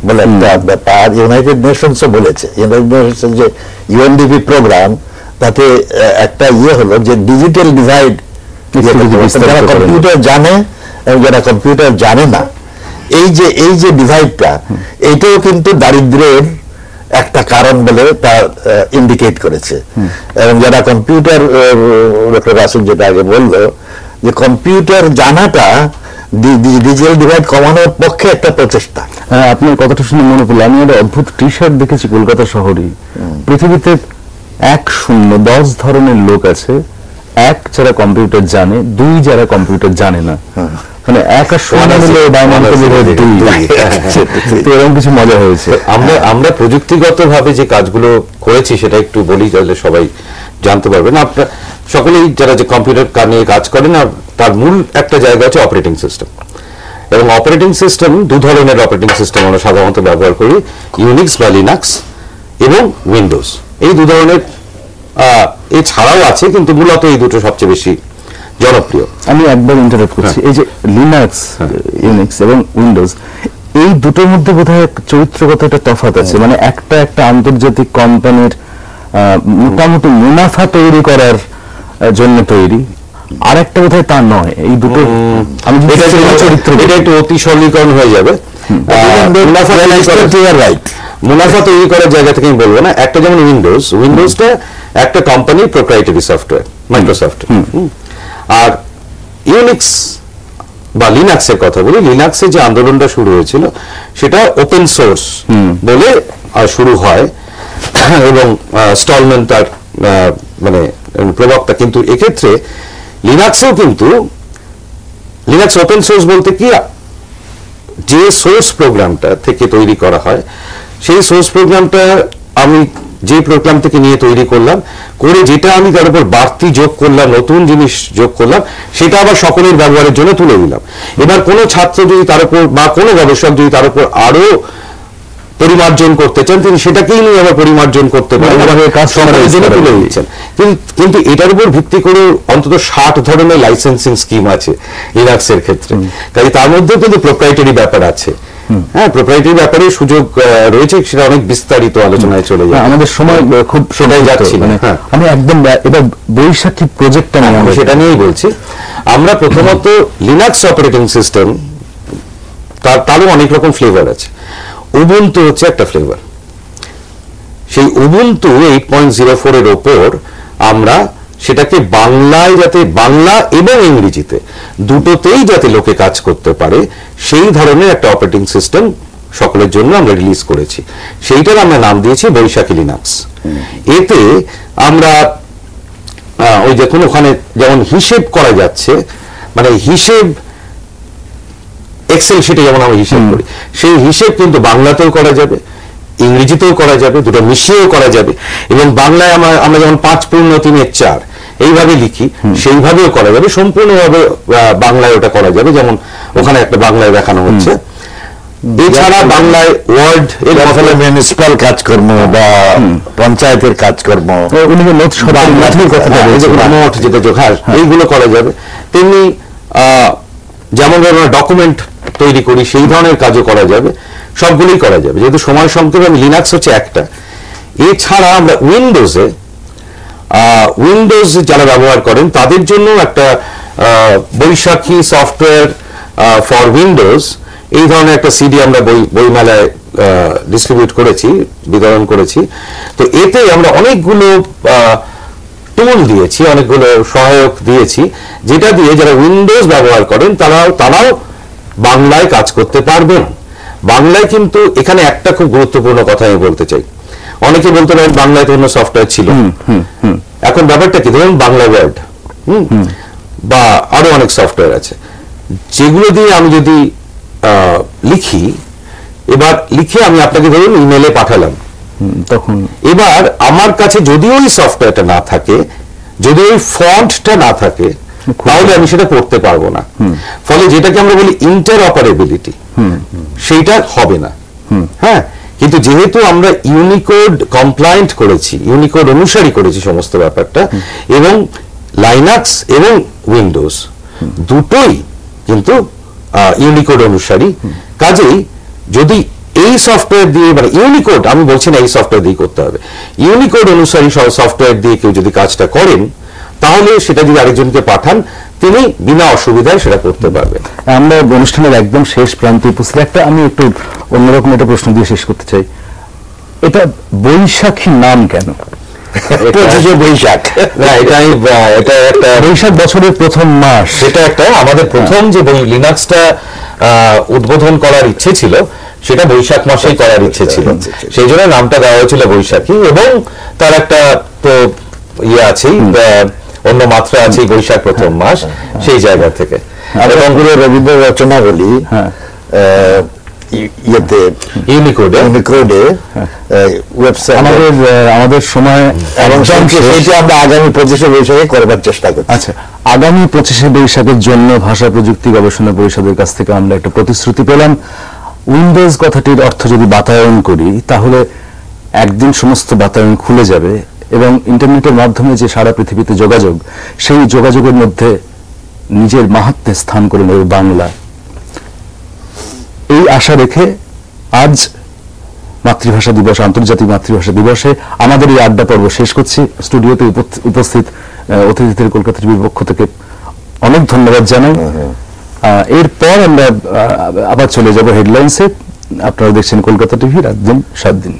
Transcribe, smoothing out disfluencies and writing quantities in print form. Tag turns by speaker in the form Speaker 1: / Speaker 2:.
Speaker 1: বলে একটা ব্যাপার ইউনাইটেড নেশনসও বলেছে। ইউনাইটেড নেশনস যে ইউএনডিপি প্রোগ্রাম, তাতে একটা হলো যে ডিজিটাল ডিভাইড, যারা কম্পিউটার জানে এবং যারা কম্পিউটার জানে না, এই যে ডিভাইডটা, এইটাও কিন্তু দারিদ্র্যের একটা কারণ বলে তা ইন্ডিকেট করেছে। এবং যারা কম্পিউটার, ডক্টর রাসেল যেটা আগে বললো, যে কম্পিউটার জানাটা ডিজিটাল ডিভাইড কমানোর পক্ষে একটা প্রচেষ্টা।
Speaker 2: হ্যাঁ, আপনার কথাটা শুনে মনে পড়লো, আমি একটা অদ্ভুত টি শার্ট দেখেছি কলকাতা শহরে। পৃথিবীতে 10 ধরনের লোক আছে, 1 যারা কম্পিউটার জানে, 2 যারা কম্পিউটার জানে না। মানে 1 আর 0 মিলে এরকম কিছু মজা হয়েছে।
Speaker 3: আমরা প্রযুক্তিগতভাবে যে কাজগুলো করেছি সেটা একটু বলি, তাহলে সবাই জানতে পারবেন। আপনারা সকলেই যারা যে কম্পিউটার নিয়ে কাজ করেন, তার মূল একটা জায়গা হচ্ছে অপারেটিং সিস্টেম। এবং অপারেটিং সিস্টেম 2 ধরনের অপারেটিং সিস্টেম আমরা সাধারণত ব্যবহার করি, ইউনিক্স বা লিনাক্স এবং উইন্ডোজ। এই 2 ধরনের এছাড়াও আছে, কিন্তু মূলত এই দুটো সবচেয়ে বেশি জনপ্রিয়।
Speaker 2: আমি একবার ইন্টারাপ্ট করছি, এই যে লিনাক্স, ইউনিক্স এবং উইন্ডোজ, এই দুটোর মধ্যে বোধহয় চরিত্রগত একটা তফাৎ আছে। মানে একটা আন্তর্জাতিক কোম্পানির মোটামুটি মুনাফা তৈরি করার জন্য তৈরি, আর একটা বোধহয় তা নয়। এই দুটো
Speaker 3: এটা একটু অতি সরলীকরণ হয়ে যাবে। মুনাফা তৈরি করার জায়গা থেকে আমি বলবো না। একটা যেমন উইন্ডোজটা একটা কোম্পানির প্রোপ্রাইটারি সফটওয়্যার, মাইক্রোসফট। আর ইউনিক্স বা লিনাক্সের কথা বলি, লিনাক্সের যে আন্দোলনটা শুরু হয়েছিল সেটা ওপেন সোর্স বলে শুরু হয়, এবং স্টলম্যান তার মানে প্রবক্তা। কিন্তু এক্ষেত্রে লিনাক্সেও কিন্তু লিনাক্স ওপেন সোর্স বলতে কি, যে সোর্স প্রোগ্রামটা থেকে তৈরি করা হয়, সেই সোর্স প্রোগ্রামটা আমি যে প্রোগ্রাম থেকে নিয়ে তৈরি করলাম, করে যেটা আমি তার উপর বাড়তি যোগ করলাম, নতুন জিনিস যোগ করলাম, সেটা আবার সকলের ব্যবহারের জন্য তুলে দিলাম। এবার কোনো ছাত্র যদি তার উপর বা কোনো গবেষক যদি তার উপর আরো পরিমার্জন করতে চান, তিনি সেটাকেই নিয়ে আবার পরিমার্জন করতে পারেন, তুলে দিচ্ছেন। কিন্তু এটার উপর ভিত্তি করে অন্তত 60 ধরনের লাইসেন্সিং স্কিম আছে লিনাক্সের ক্ষেত্রে। কাজে তার মধ্যেও কিন্তু প্রোপ্রাইটারি ব্যাপার আছে। হ্যাঁ, প্রোপ্রাইটারি ব্যাপারে সুযোগ রয়েছে, সেটা অনেক বিস্তারিত আলোচনায় চলে যায়।
Speaker 2: আমাদের সময় খুব সেটাই যাচ্ছি। আমি একদম এবার বৈশাখী প্রজেক্টটা নিয়ে
Speaker 3: সেটা নিয়েই বলছি। আমরা প্রথমত লিনাক্স অপারেটিং সিস্টেম, তারও অনেক রকম ফ্লেভার আছে। উবুন্টু হচ্ছে একটা ফ্লেভার। সেই উবুন্টু 8.04 এর ওপর আমরা সেটাকে বাংলায়, যাতে বাংলা এবং ইংরেজিতে দুটোতেই যাতে লোকে কাজ করতে পারে, সেই ধরনের একটা অপারেটিং সিস্টেম সকলের জন্য আমরা রিলিজ করেছি। সেইটার আমরা নাম দিয়েছি বৈশাখী লিনাক্স। এতে আমরা ওই দেখুন, ওখানে যেমন হিসেব করা যাচ্ছে, মানে হিসেব এক্সেল শিটে যেমন আমরা হিসেব করি, সেই হিসেব কিন্তু বাংলাতেও করা যাবে, ইংরেজিতেও করা যাবে, দুটো মিশিয়েও করা যাবে। এবং বাংলায় আমরা যেমন 5 পূর্ণ 3 4 এইভাবে লিখি, সেইভাবেও করা যাবে। সম্পূর্ণভাবে বাংলায় ওটা করা যাবে, যেমন ওখানে একটা বাংলায় দেখানো হচ্ছে। এছাড়া বাংলায় ওয়ার্ড,
Speaker 1: মিউনিসিপাল কাজকর্ম বা পঞ্চায়েতের কাজকর্ম,
Speaker 3: নোট যেটা জোখার, এইগুলো করা যাবে। তেমনি যেমন আমরা ডকুমেন্ট তৈরি করি, সেই ধরনের কাজও করা যাবে, সবগুলোই করা যাবে। যেহেতু সময় সংক্ষেপে লিনাক্স হচ্ছে একটা। এছাড়া আমরা উইন্ডোজ যারা ব্যবহার করেন তাদের জন্য একটা বৈশাখী সফটওয়্যার ফর উইন্ডোজ, এই ধরনের একটা সিডি আমরা বইমেলায় ডিস্ট্রিবিউট করেছি, বিতরণ করেছি। তো এতে আমরা অনেকগুলো টুল দিয়েছি, অনেকগুলো সহায়ক দিয়েছি, যেটা দিয়ে যারা উইন্ডোজ ব্যবহার করেন তারাও বাংলায় কাজ করতে পারবেন। বাংলায় কিন্তু এখানে একটা খুব গুরুত্বপূর্ণ কথা আমি বলতে চাই। অনেকে বলতে পারেন বাংলায় তো অন্য সফটওয়্যার ছিল। এখন ব্যাপারটা কি, ধরুন বাংলা ওয়ার্ড বা আরো অনেক সফটওয়্যার আছে, যেগুলো দিয়ে আমি যদি লিখি, এবার লিখে আমি আপনাকে ধরুন ইমেলে পাঠালাম,
Speaker 2: তখন
Speaker 3: এবার আমার কাছে যদি ওই সফটওয়্যারটা না থাকে, যদি ওই ফন্টটা না থাকে, তাহলে আমি সেটা করতে পারবো না। ফলে যেটাকে আমরা বলি ইন্টারঅপারেবিলিটি, সেইটা হবে না। হ্যাঁ, কিন্তু যেহেতু আমরা ইউনিকোড কমপ্লায়েন্ট করেছি, ইউনিকোড অনুসারী করেছি সমস্ত ব্যাপারটা, এবং লাইনাক্স এবং উইন্ডোজ দুটোই কিন্তু ইউনিকোড অনুসারী, কাজেই যদি এই সফটওয়্যার দিয়ে, মানে ইউনিকোড, আমি বলছি না এই সফটওয়্যার দিয়ে করতে হবে, ইউনিকোড অনুসারী সফটওয়্যার দিয়ে কেউ যদি কাজটা করেন, তাহলে সেটা যদি আরেকজনকে পাঠান, তিনি বিনা অসুবিধায় সেটা করতে পারবেন।
Speaker 2: আমরা অনুষ্ঠানের একদম শেষ প্রান্তে উপস্থিত, একটা আমি একটু অন্যরকম একটা প্রশ্ন দিয়ে শেষ করতে চাই। এটা বৈশাখী নাম কেন?
Speaker 1: বৈশাখ,
Speaker 3: এটা একটা
Speaker 2: বৈশাখ বছরের প্রথম মাস,
Speaker 3: সেটা একটা আমাদের প্রথম যে লিনাক্সটা উদ্বোধন করার ইচ্ছে ছিল, সেটা বৈশাখ মাসেই করার ইচ্ছে ছিল, সেই জন্য নামটা দেওয়া হয়েছিল বৈশাখী। এবং তার একটা তো ইয়ে আছেই, অন্য মাত্রা আছে, বৈশাখ প্রথম মাস, সেই জায়গা থেকে।
Speaker 1: এবং পুরো রবীন্দ্র রচনাবলী ইয়েতে ইউনিকোডে ওয়েবসাইট
Speaker 2: আমাদের সময়
Speaker 1: এবং সেটা আমরা আগামী 25শে বৈশাখে করবার চেষ্টা করছি।
Speaker 2: আচ্ছা, আগামী 25শে বৈশাখের জন্য ভাষা প্রযুক্তি গবেষণা পরিষদের কাছ থেকে আমরা একটা প্রতিশ্রুতি পেলাম। উইন্ডোজ কথাটির অর্থ যদি বাতায়ন করি, তাহলে একদিন সমস্ত বাতায়ন খুলে যাবে এবং ইন্টারনেটের মাধ্যমে যে সারা পৃথিবীতে যোগাযোগ, সেই যোগাযোগের মধ্যে নিজের মাহাত্ম্যে স্থান করে নেবে বাংলা। এই আশা রেখে আজ মাতৃভাষা দিবস, আন্তর্জাতিক মাতৃভাষা দিবসে আমাদের এই আড্ডা পর্ব শেষ করছি। স্টুডিওতে উপস্থিত অতিথিদের কলকাতা টিভির পক্ষ থেকে অনেক ধন্যবাদ জানাই। এরপর আমরা আবার চলে যাব হেডলাইন্সে। আপনারা দেখছেন কলকাতা টিভি, রাত দিন 7 দিন।